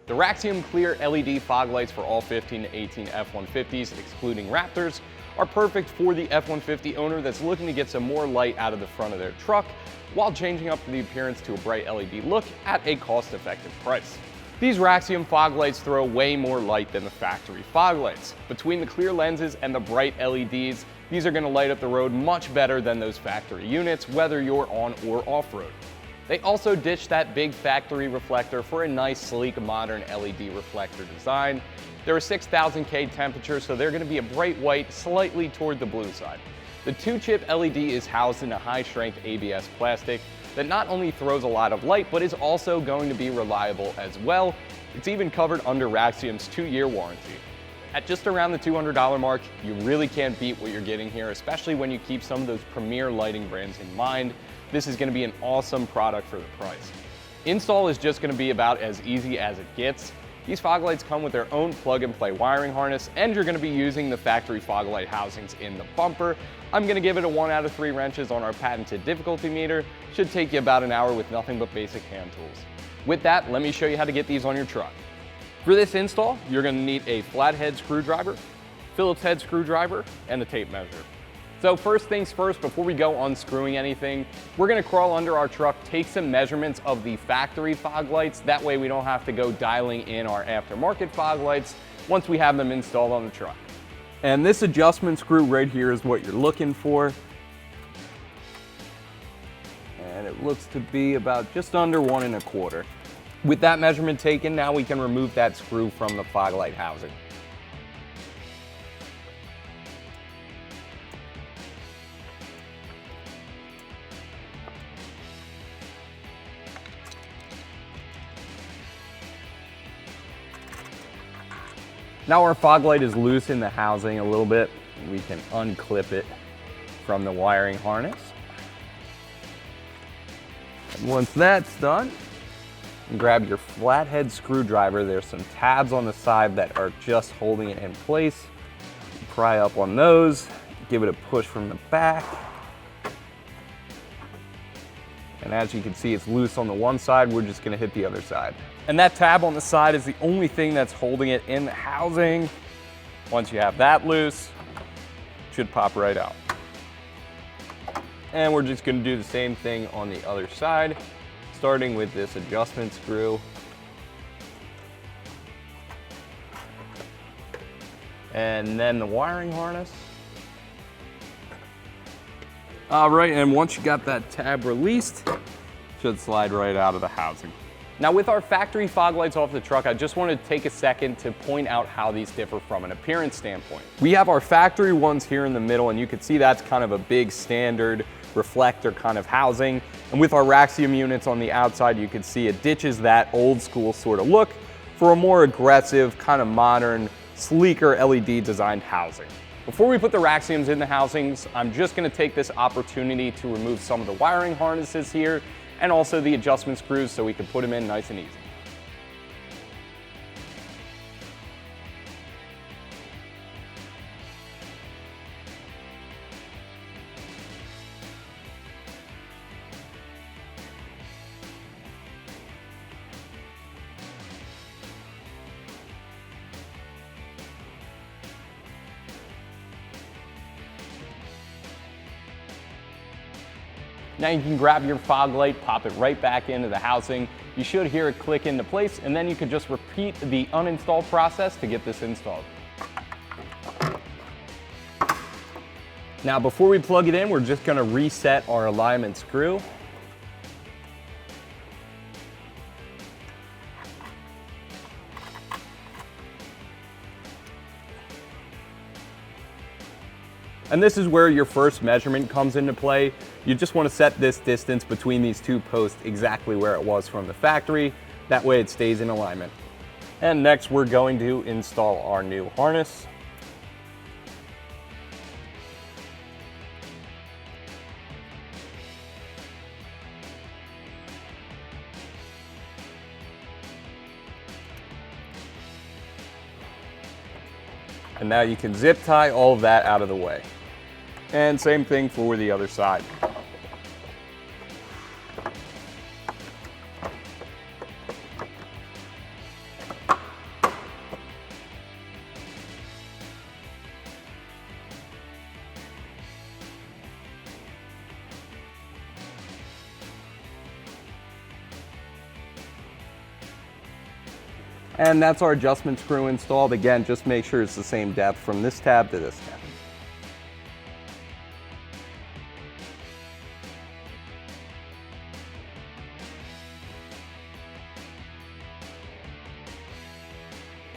The Raxiom clear LED fog lights for all 15 to 18 F-150s, excluding Raptors, are perfect for the F-150 owner that's looking to get some more light out of the front of their truck while changing up the appearance to a bright LED look at a cost-effective price. These Raxiom fog lights throw way more light than the factory fog lights. Between the clear lenses and the bright LEDs, these are going to light up the road much better than those factory units, whether you're on or off-road. They also ditched that big factory reflector for a nice, sleek, modern LED reflector design. They're a 6000K temperature, so they're going to be a bright white, slightly toward the blue side. The 2-chip LED is housed in a high-strength ABS plastic that not only throws a lot of light, but is also going to be reliable as well. It's even covered under Raxiom's 2-year warranty. At just around the $200 mark, you really can't beat what you're getting here, especially when you keep some of those premier lighting brands in mind. This is going to be an awesome product for the price. Install is just going to be about as easy as it gets. These fog lights come with their own plug-and-play wiring harness, and you're going to be using the factory fog light housings in the bumper. I'm going to give it a 1 out of 3 wrenches on our patented difficulty meter. Should take you about an hour with nothing but basic hand tools. With that, let me show you how to get these on your truck. For this install, you're going to need a flathead screwdriver, Phillips head screwdriver, and a tape measure. So first things first, before we go unscrewing anything, we're going to crawl under our truck, take some measurements of the factory fog lights. That way we don't have to go dialing in our aftermarket fog lights once we have them installed on the truck. And this adjustment screw right here is what you're looking for. And it looks to be about just under 1 1/4. With that measurement taken, now we can remove that screw from the fog light housing. Now our fog light is loose in the housing a little bit. We can unclip it from the wiring harness. And once that's done, grab your flathead screwdriver. There's some tabs on the side that are just holding it in place. Pry up on those, give it a push from the back. And as you can see, it's loose on the one side. We're just gonna hit the other side. And that tab on the side is the only thing that's holding it in the housing. Once you have that loose, it should pop right out. And we're just gonna do the same thing on the other side, starting with this adjustment screw. And then the wiring harness. All right, and once you got that tab released, it should slide right out of the housing. Now with our factory fog lights off the truck, I just wanted to take a second to point out how these differ from an appearance standpoint. We have our factory ones here in the middle, and you can see that's kind of a big standard reflector kind of housing. And with our Raxiom units on the outside, you can see it ditches that old school sort of look for a more aggressive, kind of modern, sleeker LED designed housing. Before we put the Raxioms in the housings, I'm just going to take this opportunity to remove some of the wiring harnesses here and also the adjustment screws so we can put them in nice and easy. Now you can grab your fog light, pop it right back into the housing. You should hear it click into place, and then you could just repeat the uninstall process to get this installed. Now before we plug it in, we're just gonna reset our alignment screw. And this is where your first measurement comes into play. You just want to set this distance between these two posts exactly where it was from the factory. That way it stays in alignment. And next we're going to install our new harness. And now you can zip tie all of that out of the way. And same thing for the other side. And that's our adjustment screw installed. Again, just make sure it's the same depth from this tab to this tab.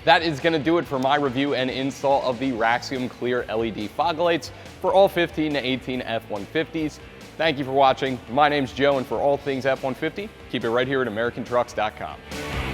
That is going to do it for my review and install of the Raxiom Clear LED fog lights for all 15 to 18 F-150s. Thank you for watching. My name's Joe, and for all things F-150, keep it right here at AmericanTrucks.com.